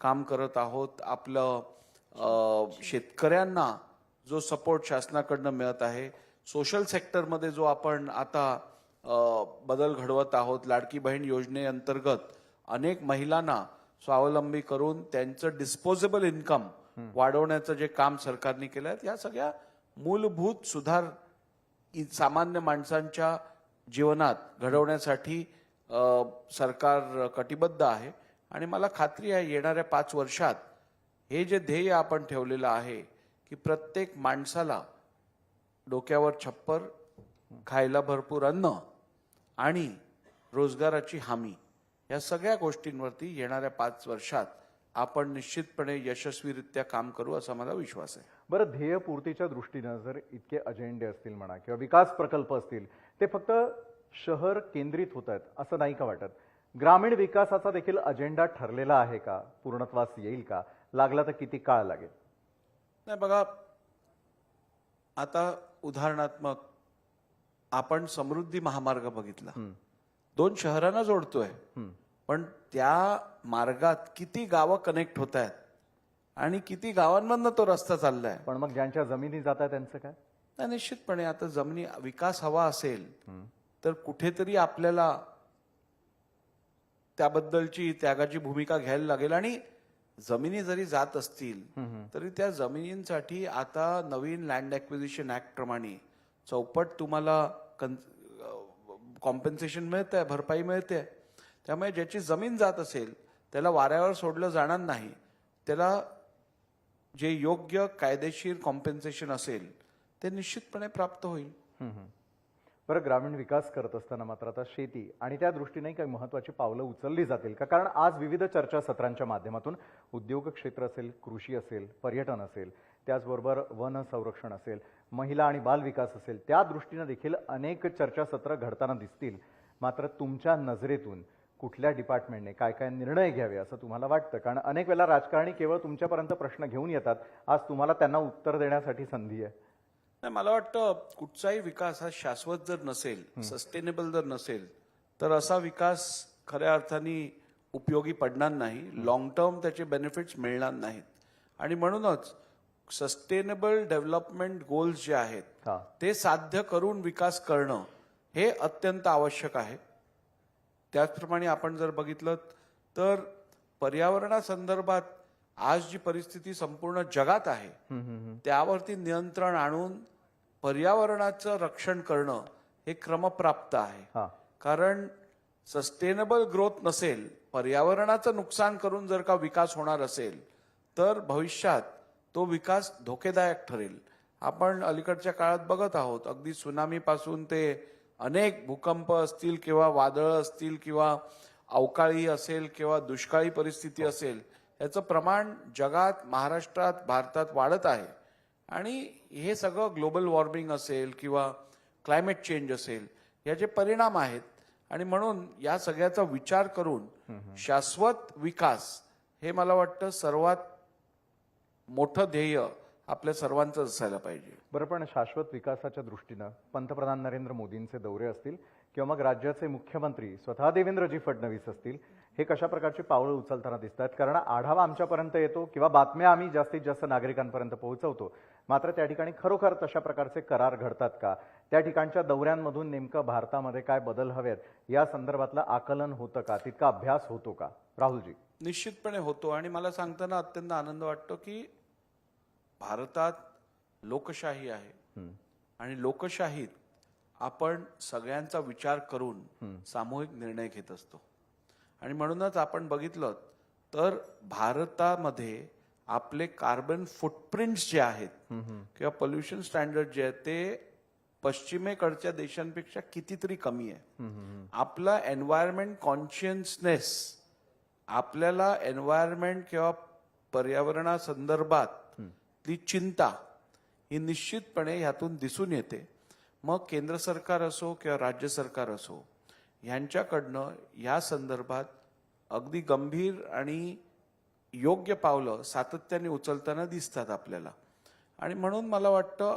काम करत आहोत. आपलं शेतकऱ्यांना जो सपोर्ट शासनाकडनं मिळत आहे, सोशल सेक्टरमध्ये जो आपण आता बदल घडवत आहोत, लाडकी बहीण योजनेअंतर्गत अनेक महिलांना स्वावलंबी करून त्यांचं डिस्पोजेबल इन्कम वाढवण्याचं जे काम सरकारने केलं आहे, या सगळ्या मूलभूत सुधार सामान्य माणसांच्या जीवनात घडवण्यासाठी सरकार कटिबद्ध आहे. आणि मला खात्री आहे येणाऱ्या 5 वर्षात हे जे ध्येय आपण ठेवलेलं आहे की प्रत्येक माणसाला डोक्यावर छप्पर, खायला भरपूर अन्न आणि रोजगाराची हमी, या सगळ्या गोष्टींवरती येणाऱ्या 5 वर्षात आपण निश्चितपणे यशस्वीरित्या काम करू असा मला विश्वास आहे. बरं, ध्येयपूर्तीच्या दृष्टीनं जर इतके अजेंडे असतील म्हणा किंवा विकास प्रकल्प असतील, ते फक्त शहर केंद्रित होत आहेत असं नाही का वाटत? ग्रामीण विकासाचा देखील अजेंडा ठरलेला आहे का? पूर्णत्वास येईल का? लागला तर किती काळ लागेल? नाही बघा, आता उदाहरणात्मक आपण समृद्धी महामार्ग बघितला, 2 शहरांना जोडतोय, पण त्या मार्गात किती गावं कनेक्ट होत आहेत आणि किती गावांमधनं तो रस्ता चाललाय. पण मग ज्यांच्या जमिनी जात आहे त्यांचं काय? नाही, निश्चितपणे आता जमिनी विकास हवा असेल तर कुठेतरी आपल्याला त्याबद्दलची त्यागाची भूमिका घ्यायला लागेल. आणि जमिनी जरी जात असतील तरी त्या जमिनींसाठी आता नवीन लँड ॲक्विजिशन ऍक्ट प्रमाणे चौपट तुम्हाला कॉम्पेन्सेशन मिळतंय, भरपाई मिळते. त्यामुळे ज्याची जमीन जात असेल त्याला वाऱ्यावर सोडलं जाणार नाही. त्याला जे योग्य कायदेशीर कॉम्पेन्सेशन असेल ते निश्चितपणे प्राप्त होईल. बरं, ग्रामीण विकास करत असताना मात्र आता शेती आणि त्या दृष्टीने काही महत्त्वाची पावलं उचलली जातील का? कारण आज विविध चर्चासत्रांच्या माध्यमातून उद्योग क्षेत्र असेल, कृषी असेल, पर्यटन असेल, त्याचबरोबर वन संरक्षण असेल, महिला आणि बाल विकास असेल, त्या दृष्टीने देखील अनेक चर्चासत्र घडताना दिसतील. मात्र तुमच्या नजरेतून कुठल्या डिपार्टमेंटने काय काय निर्णय घ्यावे असं तुम्हाला वाटतं? कारण अनेक वेळा राजकारणी केवळ तुमच्यापर्यंत प्रश्न घेऊन येतात, आज तुम्हाला त्यांना उत्तर देण्यासाठी संधी आहे. नाही, मला वाटतं कुठचाही विकास हा शाश्वत जर नसेल, सस्टेनेबल जर नसेल, तर असा विकास खऱ्या अर्थाने उपयोगी पडणार नाही. लॉंग टर्म त्याचे बेनिफिट्स मिळणार नाहीत. आणि म्हणूनच सस्टेनेबल डेव्हलपमेंट गोल्स जे आहेत ते साध्य करून विकास करणं हे अत्यंत आवश्यक आहे. त्याचप्रमाणे आपण जर बघितलं तर पर्यावरणासंदर्भात आज जी परिस्थिती संपूर्ण जगात आहे त्यावरती नियंत्रण आणून पर्यावरणाचं रक्षण करणं हे क्रमप्राप्त आहे. कारण सस्टेनेबल ग्रोथ नसेल, पर्यावरणाचं नुकसान करून जर का विकास होणार असेल तर भविष्यात तो विकास धोकेदायक ठरेल. आपण अलीकडच्या काळात बघत आहोत, अगदी सुनामीपासून ते अनेक भूकंप असतील किंवा वादळ असतील किंवा अवकाळी असेल किंवा दुष्काळी परिस्थिती असेल, याचं प्रमाण जगात, महाराष्ट्रात, भारतात वाढत आहे. आणि हे सगळं ग्लोबल वॉर्मिंग असेल किंवा क्लायमेट चेंज असेल याचे परिणाम आहेत. आणि म्हणून या सगळ्याचा विचार करून शाश्वत विकास हे मला वाटतं सर्वात मोठं ध्येय आपल्या सर्वांचं असायला पाहिजे. बरं, पण शाश्वत विकासाच्या दृष्टीनं पंतप्रधान नरेंद्र मोदींचे दौरे असतील किंवा मग राज्याचे मुख्यमंत्री स्वतः देवेंद्रजी फडणवीस असतील, हे कशा प्रकारची पावलं उचलताना दिसतात? कारण आढावा आमच्यापर्यंत येतो किंवा बातम्या आम्ही जास्तीत जास्त नागरिकांपर्यंत पोहोचवतो, मात्र त्या ठिकाणी खरोखर तशा प्रकारचे करार घडतात का? त्या ठिकाणच्या दौऱ्यांमधून नेमकं भारतामध्ये काय बदल हवेत या संदर्भातलं आकलन होतं का? तितका अभ्यास होतो का? राहुलजी. निश्चितपणे होतो. आणि मला सांगताना अत्यंत आनंद वाटतो की भारतात लोकशाही आहे आणि लोकशाहीत आपण सगळ्यांचा विचार करून सामूहिक निर्णय घेत असतो. आणि म्हणूनच आपण बघितलं तर भारतामध्ये आपले कार्बन फुटप्रिंट्स जे आहेत किंवा पोल्युशन स्टँडर्ड जे आहेत ते पश्चिमेकडच्या देशांपेक्षा कितीतरी कमी आहे. आपला एन्व्हायरमेंट कॉन्शियसनेस, आपल्याला एन्व्हायरमेंट किंवा पर्यावरणासंदर्भात ती चिंता ही निश्चितपणे ह्यातून दिसून येते. मग केंद्र सरकार असो किंवा राज्य सरकार असो, यांच्याकडनं या संदर्भात अगदी गंभीर आणि योग्य पावलं सातत्याने उचलताना दिसतात आपल्याला. आणि म्हणून मला वाटतं